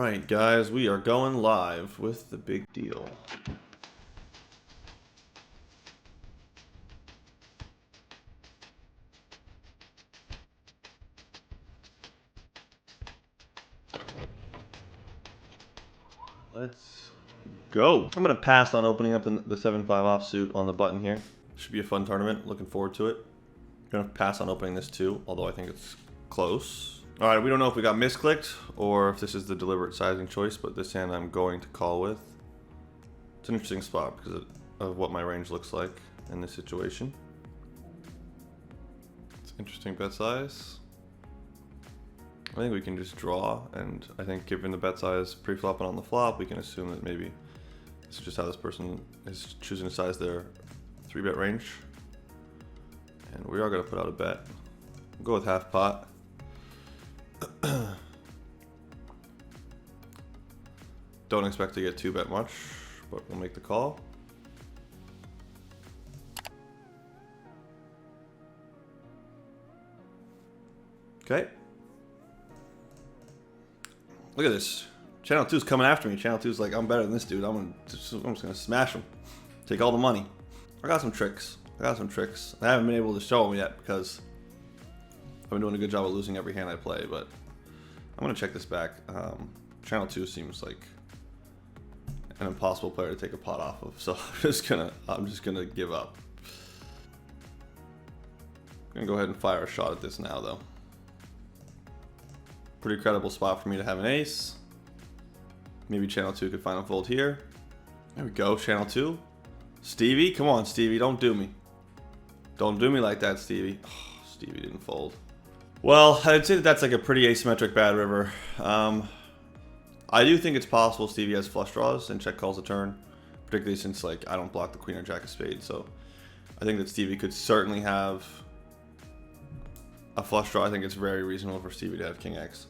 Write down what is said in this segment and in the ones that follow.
Alright guys, we are going live with the big deal. Let's go. I'm going to pass on opening up the 7-5 offsuit on the button here. Should be a fun tournament. Looking forward to it. Going to pass on opening this too, although I think it's close. Alright, we don't know if we got misclicked or if this is the deliberate sizing choice, but this hand I'm going to call with. It's an interesting spot because of what my range looks like in this situation. It's interesting bet size. I think we can just draw, and I think given the bet size pre-flop and on the flop, we can assume that maybe this is just how this person is choosing to size their 3-bet range. And we are going to put out a bet. We'll go with half pot. Don't expect to get 2-bet much, but we'll make the call. Okay. Look at this. Channel 2's coming after me. Channel 2's like, I'm better than this dude. I'm just gonna smash him. Take all the money. I got some tricks. I haven't been able to show them yet because I've been doing a good job of losing every hand I play, but I'm gonna check this back. Channel 2 seems like an impossible player to take a pot off of, so I'm just gonna give up. I'm gonna go ahead and fire a shot at this now, though. Pretty credible spot for me to have an ace. Maybe Channel 2 could find a fold here. There we go, Channel 2. Stevie, come on, Stevie, don't do me. Don't do me like that, Stevie. Oh, Stevie didn't fold. Well, I'd say that that's like a pretty asymmetric bad river. I do think it's possible Stevie has flush draws and check calls a turn, particularly since like I don't block the queen or jack of spades. So I think that Stevie could certainly have a flush draw. I think it's very reasonable for Stevie to have king X.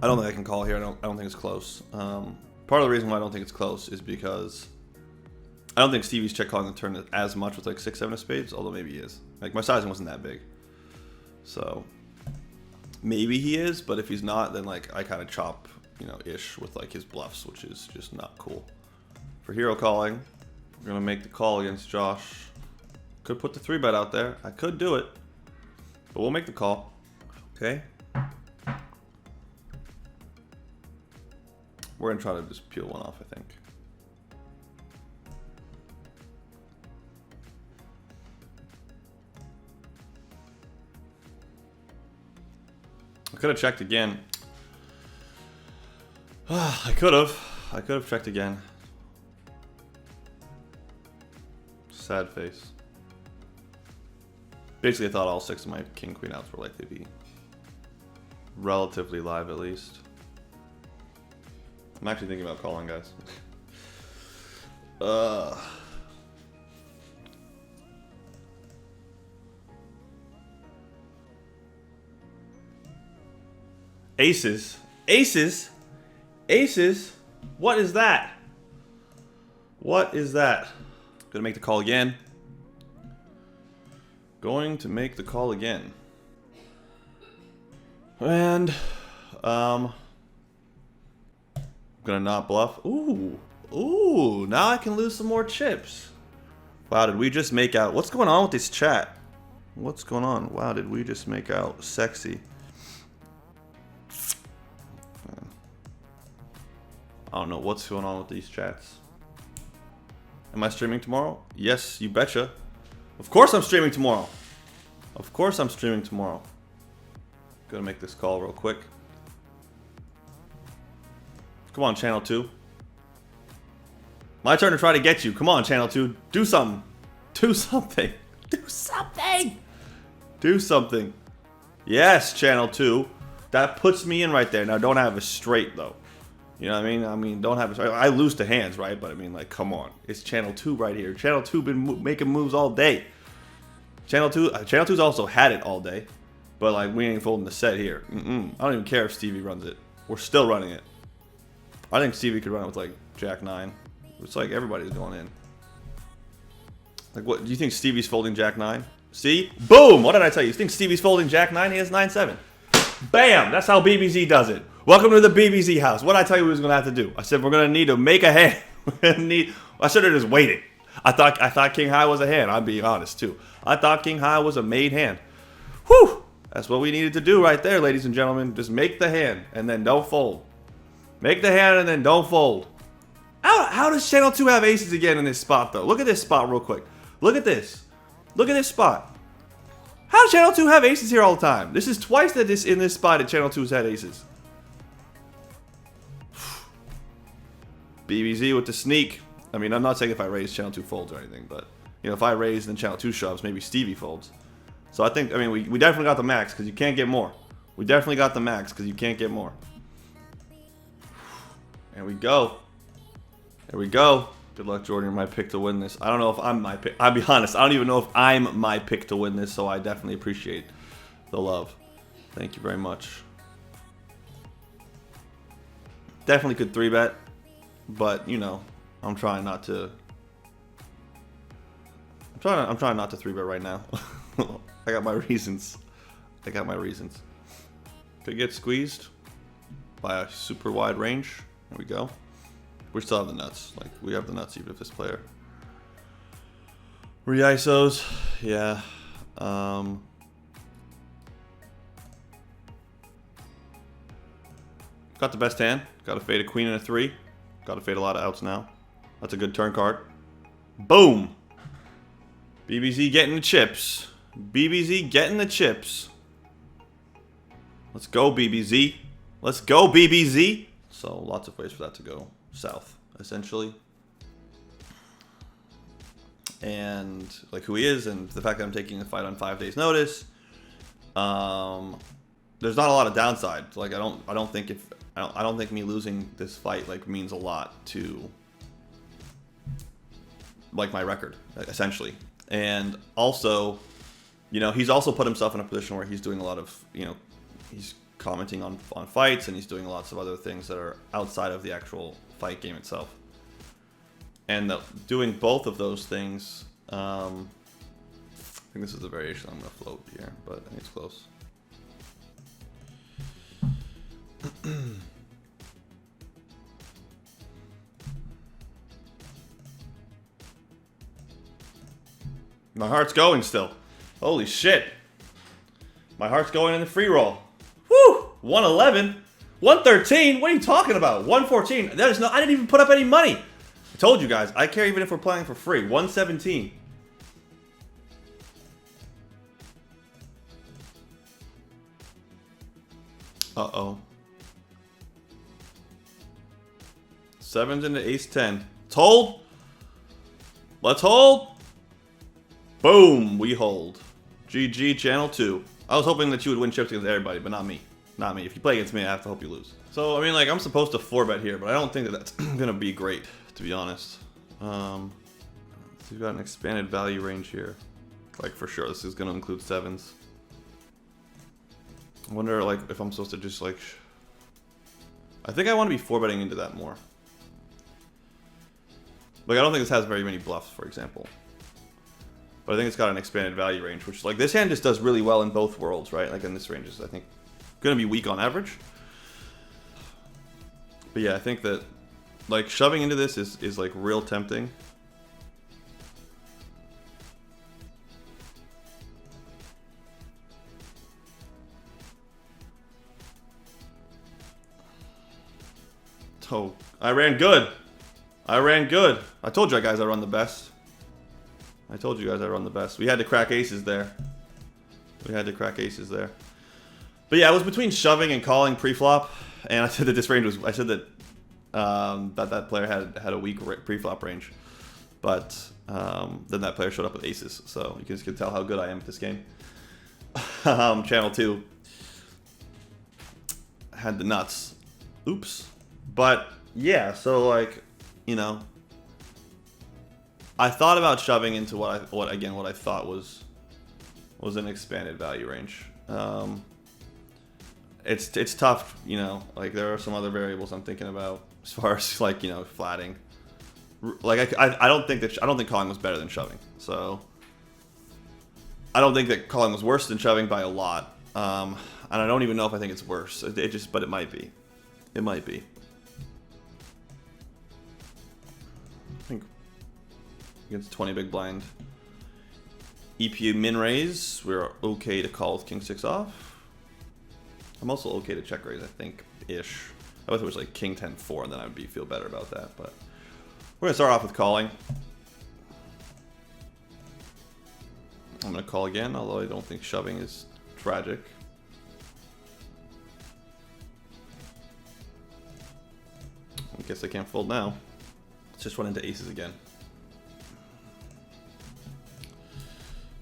I don't think I can call here. I don't think it's close. Part of the reason why I don't think it's close is because I don't think Stevie's check calling the turn as much with like 6-7 of spades, although maybe he is. Like my sizing wasn't that big, so maybe he is. But if he's not, then like I kind of chop, you know, ish with like his bluffs, which is just not cool. For hero calling, we're gonna make the call against Josh. Could put the 3-bet out there. I could do it, but we'll make the call. Okay. We're gonna try to just peel one off, I think. I could have checked again. I could have checked again. Sad face. Basically, I thought all 6 of my king queen outs were likely to be relatively live, at least. I'm actually thinking about calling, guys. Aces. Aces? Aces? What is that? What is that? Gonna make the call again. Going to make the call again. And gonna not bluff. Ooh. Ooh, now I can lose some more chips. Wow, did we just make out? What's going on with this chat? What's going on? Wow, did we just make out sexy? I don't know what's going on with these chats. Am I streaming tomorrow? Yes, you betcha. Of course I'm streaming tomorrow. Of course I'm streaming tomorrow. Gonna make this call real quick. Come on, Channel 2. My turn to try to get you. Come on, Channel 2. Do something. Do something. Do something. Do something. Yes, Channel 2. That puts me in right there. Now, don't have a straight, though. You know what I mean? Don't have a... I lose to hands, right? But I mean, like, come on. It's Channel 2 right here. Channel 2 been making moves all day. Channel 2's also had it all day. But, like, we ain't folding the set here. I don't even care if Stevie runs it. We're still running it. I think Stevie could run it with, like, Jack 9. It's like everybody's going in. Like, what? Do you think Stevie's folding Jack 9? See? Boom! What did I tell you? You think Stevie's folding Jack 9? He has 9-7. Bam! That's how BBZ does it. Welcome to the BBZ house. What did I tell you we was gonna have to do? I said we're gonna need to make a hand. I should have just waited. I thought King High was a hand. I'm being honest too. I thought King High was a made hand. Whew! That's what we needed to do right there, ladies and gentlemen. Just make the hand and then don't fold. Make the hand and then don't fold. How does Channel 2 have aces again in this spot though? Look at this spot real quick. Look at this. Look at this spot. How does Channel 2 have aces here all the time? This is twice that in this spot that Channel 2's had aces. BBZ with the sneak. I mean, I'm not saying if I raise, Channel 2 folds or anything, but you know, if I raise then Channel 2 shoves, maybe Stevie folds. So I mean, we definitely got the max because you can't get more. We definitely got the max because you can't get more. There we go. There we go. Good luck, Jordan. You're my pick to win this. I don't know if I'm my pick. I'll be honest. I don't even know if I'm my pick to win this, so I definitely appreciate the love. Thank you very much. Definitely could 3-bet, but you know, I'm trying not to. I'm trying not to 3-bet right now. I got my reasons. I got my reasons. Could get squeezed by a super wide range. There we go. We still have the nuts. Like, we have the nuts even if this player. Re-ISOs. Yeah. Got the best hand. Got to fade a queen and a 3. Got to fade a lot of outs now. That's a good turn card. Boom. BBZ getting the chips. BBZ getting the chips. Let's go, BBZ. Let's go, BBZ. So lots of ways for that to go south, essentially. And like who he is, and the fact that I'm taking the fight on 5 days' notice. There's not a lot of downside. Like I don't think me losing this fight like means a lot to like my record, essentially. And also, you know, he's also put himself in a position where he's doing a lot of, you know, he's commenting on fights and he's doing lots of other things that are outside of the actual fight game itself. And doing both of those things, I think this is the variation I'm going to float here, but I think it's close. My heart's going still. Holy shit. My heart's going in the free roll. Woo! 111. 113? What are you talking about? 114. That is no, I didn't even put up any money. I told you guys, I care even if we're playing for free. 117. Uh-oh. 7's into ace 10. Let's hold. Let's hold. Boom. We hold. GG, Channel 2. I was hoping that you would win chips against everybody, but not me. Not me. If you play against me, I have to hope you lose. So, I mean, like, I'm supposed to 4-bet here, but I don't think that that's going to be great, to be honest. So we've got an expanded value range here. Like, for sure, this is going to include 7s. I wonder, like, if I'm supposed to just, like... I think I want to be 4-betting into that more. Like, I don't think this has very many bluffs, for example. But I think it's got an expanded value range, which, like, this hand just does really well in both worlds, right? Like, in this range is, I think, going to be weak on average. But yeah, I think that, like, shoving into this is like, real tempting. Oh, I ran good. I ran good. I told you guys I run the best. I told you guys I run the best. We had to crack aces there. We had to crack aces there. But yeah, it was between shoving and calling pre-flop, and I said that this range was. I said that that player had a weak pre-flop range, but then that player showed up with aces, so you guys can tell how good I am at this game. Channel 2 had the nuts. Oops. But yeah, so like, you know, I thought about shoving into what I thought was an expanded value range. It's tough, you know. Like, there are some other variables I'm thinking about as far as, like, you know, flatting. Like, I don't think calling was better than shoving. So I don't think that calling was worse than shoving by a lot. And I don't even know if I think it's worse. But it might be. It might be. I think against 20 big blind. EPU min raise, we're okay to call with king 6 off. I'm also okay to check raise, I think, ish. I wish it was like king 10 4, and then I would feel better about that. But we're gonna start off with calling. I'm gonna call again, although I don't think shoving is tragic. I guess I can't fold now. Let's just run into aces again.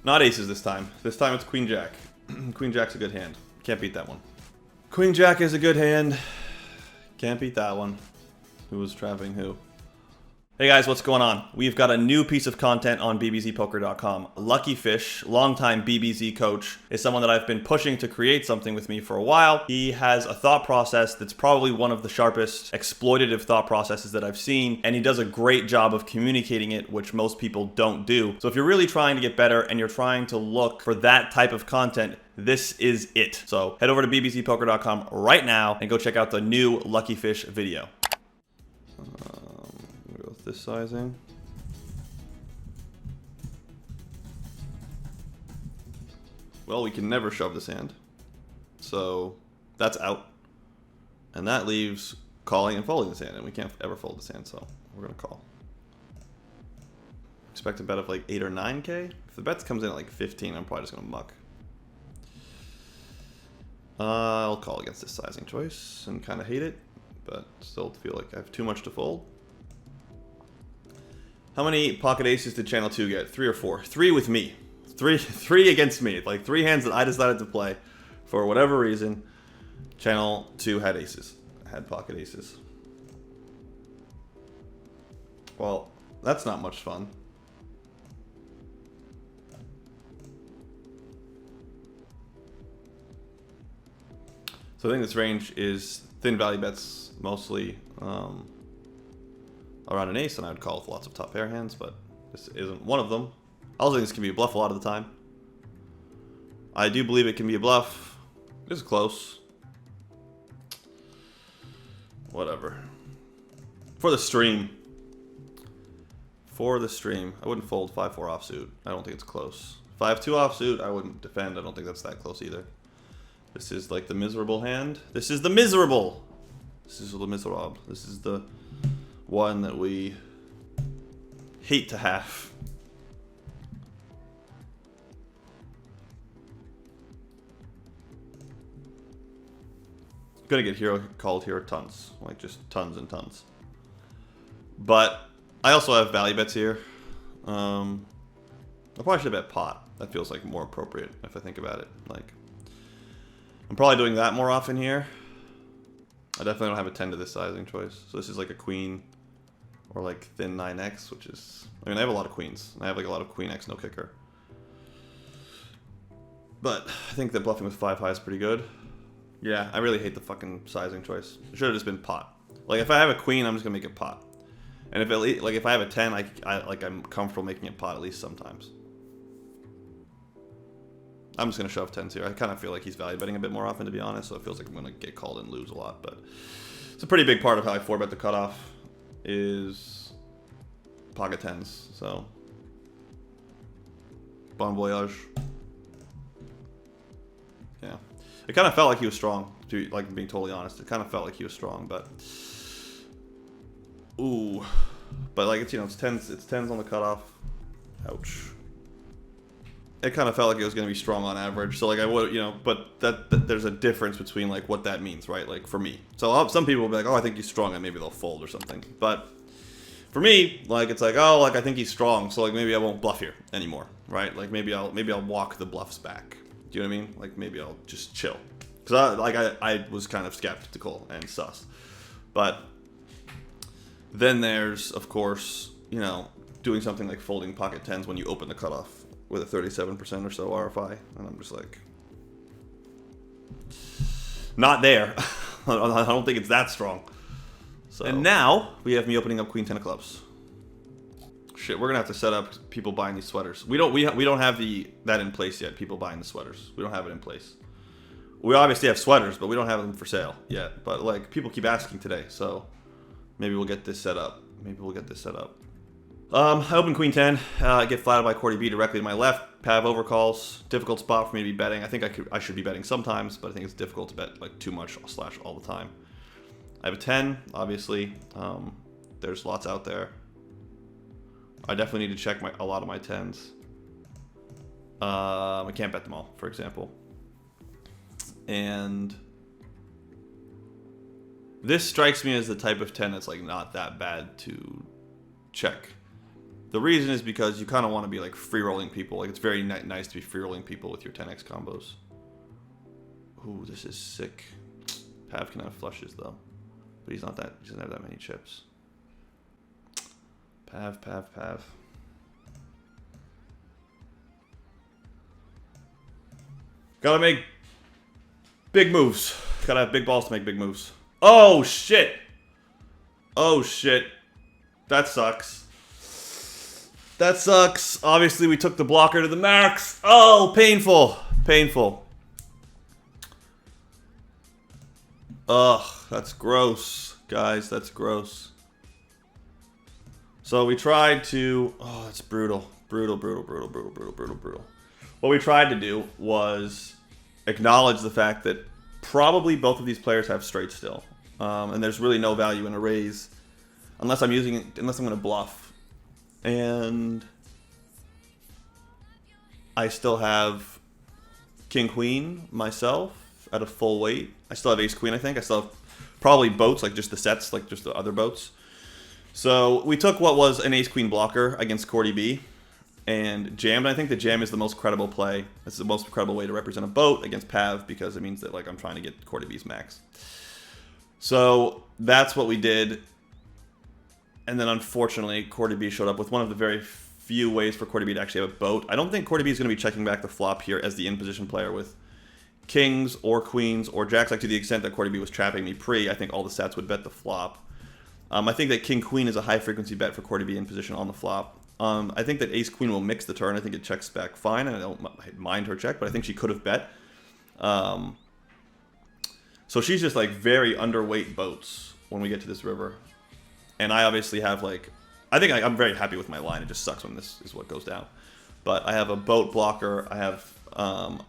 Not aces this time. This time it's queen jack. Queen jack's a good hand. Can't beat that one. Queen jack is a good hand. Can't beat that one. Who was trapping who? Hey guys, what's going on? We've got a new piece of content on BBZpoker.com. Lucky Fish, longtime BBZ coach, is someone that I've been pushing to create something with me for a while. He has a thought process that's probably one of the sharpest exploitative thought processes that I've seen, and he does a great job of communicating it, which most people don't do. So if you're really trying to get better and you're trying to look for that type of content, this is it. So head over to BBZpoker.com right now and go check out the new Lucky Fish video. This sizing. Well, we can never shove this hand, so that's out, and that leaves calling and folding this hand, and we can't ever fold this hand, so we're gonna call. Expect a bet of like 8 or 9k. If the bet comes in at like 15, I'm probably just gonna muck. I'll call against this sizing choice and kind of hate it, but still feel like I have too much to fold. How many pocket aces did channel 2 get? 3 or 4? 3 with me. Three against me. Like 3 hands that I decided to play for whatever reason. Channel 2 had aces. Had pocket aces. Well, that's not much fun. So I think this range is thin value bets mostly. Around an ace, and I would call with lots of top pair hands, but this isn't one of them. I also think this can be a bluff a lot of the time. I do believe it can be a bluff. This is close. Whatever. For the stream. For the stream. I wouldn't fold 5-4 offsuit. I don't think it's close. 5-2 offsuit, I wouldn't defend. I don't think that's that close either. This is like the miserable hand. This is the miserable. This is the miserable. This is the one that we hate to have. Gonna get hero called here tons, like just tons and tons. But I also have value bets here. I probably should bet pot. That feels like more appropriate if I think about it. Like I'm probably doing that more often here. I definitely don't have a 10 to this sizing choice. So this is like a queen. Or like thin 9x, which is... I mean, I have a lot of queens. I have like a lot of queen x, no kicker. But I think that bluffing with 5 high is pretty good. Yeah, I really hate the fucking sizing choice. It should have just been pot. Like, if I have a queen, I'm just going to make it pot. And if, if I have a 10, I'm comfortable making it pot at least sometimes. I'm just going to shove 10s here. I kind of feel like he's value betting a bit more often, to be honest. So it feels like I'm going to get called and lose a lot. But it's a pretty big part of how I 4-bet the cutoff. Is pocket 10s, so bon voyage. Yeah, it kind of felt like he was strong. To like being totally honest, it kind of felt like he was strong, but ooh, but like it's it's 10s, it's 10s on the cutoff. Ouch. It kind of felt like it was going to be strong on average. So like I would, but that there's a difference between like what that means, right? Like for me. So some people will be like, oh, I think he's strong, and maybe they'll fold or something. But for me, like it's like, oh, like I think he's strong, so like maybe I won't bluff here anymore, right? Like maybe I'll walk the bluffs back. Do you know what I mean? Like maybe I'll just chill. Because I was kind of skeptical and sus. But then there's, of course, doing something like folding pocket 10s when you open the cutoff with a 37% or so RFI, and I'm just like, not there. I don't think it's that strong. So. And now we have me opening up queen 10 of clubs. Shit, we're gonna have to set up people buying these sweaters. We don't have that in place yet. People buying the sweaters. We don't have it in place. We obviously have sweaters, but we don't have them for sale yet. But like people keep asking today, so maybe we'll get this set up. I open queen 10. I get flatted by Cordy B directly to my left. Pav overcalls. Difficult spot for me to be betting. I think I should be betting sometimes, but I think it's difficult to bet like too much / all the time. I have a 10, obviously. There's lots out there. I definitely need to check a lot of my 10s. I can't bet them all, for example. And this strikes me as the type of 10 that's like not that bad to check. The reason is because you kind of want to be like free rolling people. Like it's very nice to be free rolling people with your 10x combos. Ooh, this is sick. Pav can have flushes though, but he doesn't have that many chips. Pav. Gotta make big moves. Gotta have big balls to make big moves. Oh shit! That sucks. Obviously, we took the blocker to the max. Oh, painful. Ugh, that's gross. Guys, that's gross. So we tried to... Oh, that's brutal. Brutal. What we tried to do was acknowledge the fact that probably both of these players have straight still. And there's really no value in a raise unless I'm going to bluff. And I still have king queen myself at a full weight. I still have ace queen, I think. I still have probably boats, like just the sets, like just the other boats. So we took what was an ace queen blocker against Cordy B and jammed. I think the jam is the most credible play. It's the most credible way to represent a boat against Pav because it means that like I'm trying to get Cordy B's max. So that's what we did. And then unfortunately, Cordy B showed up with one of the very few ways for Cordy B to actually have a boat. I don't think Cordy B is going to be checking back the flop here as the in-position player with kings or queens or jacks. Like to the extent that Cordy B was trapping me pre, I think all the sets would bet the flop. I think that king queen is a high frequency bet for Cordy B in position on the flop. I think that ace queen will mix the turn. I think it checks back fine, and I don't mind her check, but I think she could have bet. So she's just like very underweight boats when we get to this river. And I obviously have like, I'm very happy with my line. It just sucks when this is what goes down. But I have a boat blocker. I have,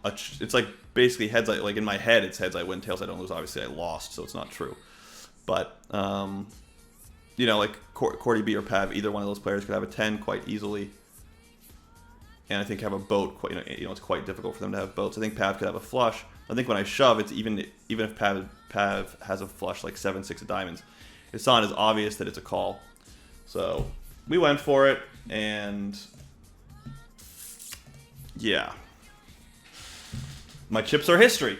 it's like basically heads, like in my head, it's heads I win, tails I don't lose. Obviously I lost, so it's not true. But, you know, like Cordy B or Pav, either one of those players could have a 10 quite easily. And I think have a boat, it's quite difficult for them to have boats. I think Pav could have a flush. I think when I shove, it's even if Pav has a flush like 7-6 of diamonds, it's not as obvious that it's a call. So we went for it, and yeah. My chips are history.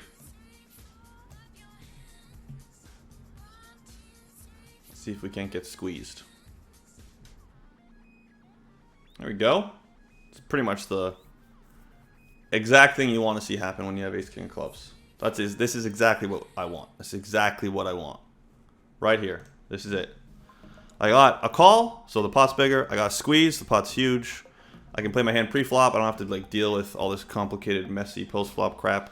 Let's see if we can't get squeezed. There we go. It's pretty much the exact thing you want to see happen when you have ace king of clubs. This is exactly what I want. This is exactly what I want. Right here. This is it. I got a call, so the pot's bigger. I got a squeeze, the pot's huge. I can play my hand pre-flop. I don't have to like deal with all this complicated, messy post-flop crap.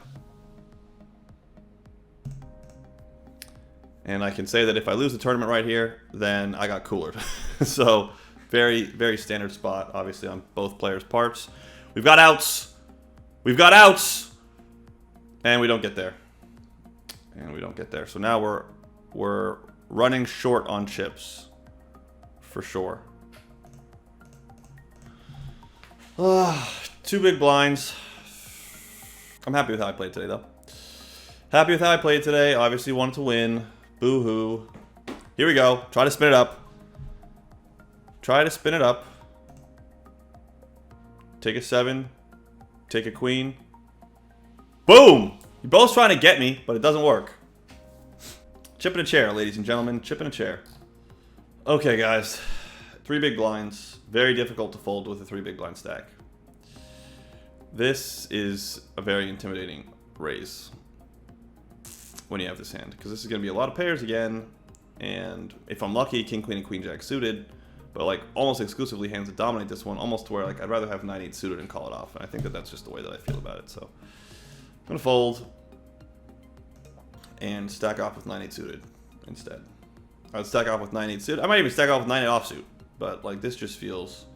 And I can say that if I lose the tournament right here, then I got coolered. So very, very standard spot, obviously, on both players' parts. We've got outs. We've got outs. And we don't get there. So now we're running short on chips. For sure. Two big blinds. I'm happy with how I played today, though. Happy with how I played today. Obviously wanted to win. Boo-hoo. Here we go. Try to spin it up. Take a 7. Take a queen. Boom! You're both trying to get me, but it doesn't work. Chip in a chair, ladies and gentlemen. Chip in a chair. Okay, guys. 3 big blinds. Very difficult to fold with a 3 big blind stack. This is a very intimidating raise when you have this hand, because this is going to be a lot of pairs again, and if I'm lucky, king, queen, and queen jack suited, but like almost exclusively hands that dominate this one, almost to where like I'd rather have 9-8 suited and call it off, and I think that that's just the way that I feel about it. So I'm going to fold. and stack off with 9-8 suited instead. I'd stack off with 9-8 suited. I might even stack off with 9-8 offsuit, but like this just feels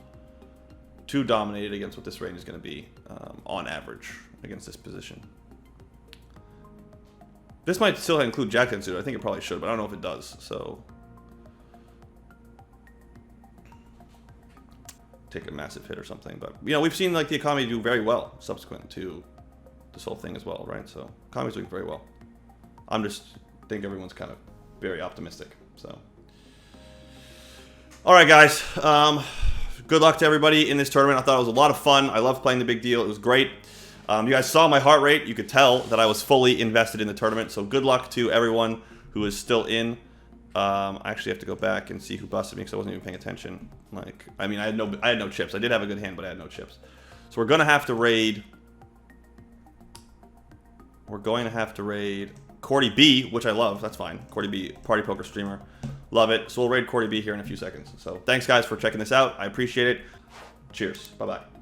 too dominated against what this range is going to be on average against this position. This might still include Jack-10 suited. I think it probably should, but I don't know if it does. So take a massive hit or something. But you know, we've seen like the economy do very well subsequent to this whole thing as well, right? So economy's doing very well. I'm just think everyone's kind of very optimistic. So all right, guys. Good luck to everybody in this tournament. I thought it was a lot of fun. I love playing the big deal. It was great. You guys saw my heart rate. You could tell that I was fully invested in the tournament. So good luck to everyone who is still in. I actually have to go back and see who busted me because I wasn't even paying attention. Like, I mean, I had no chips. I did have a good hand, but I had no chips. So we're gonna have to raid. We're going to have to raid Cordy B, which I love. That's fine. Cordy B, party poker streamer. Love it. So we'll raid Cordy B here in a few seconds. So thanks, guys, for checking this out. I appreciate it. Cheers. Bye-bye.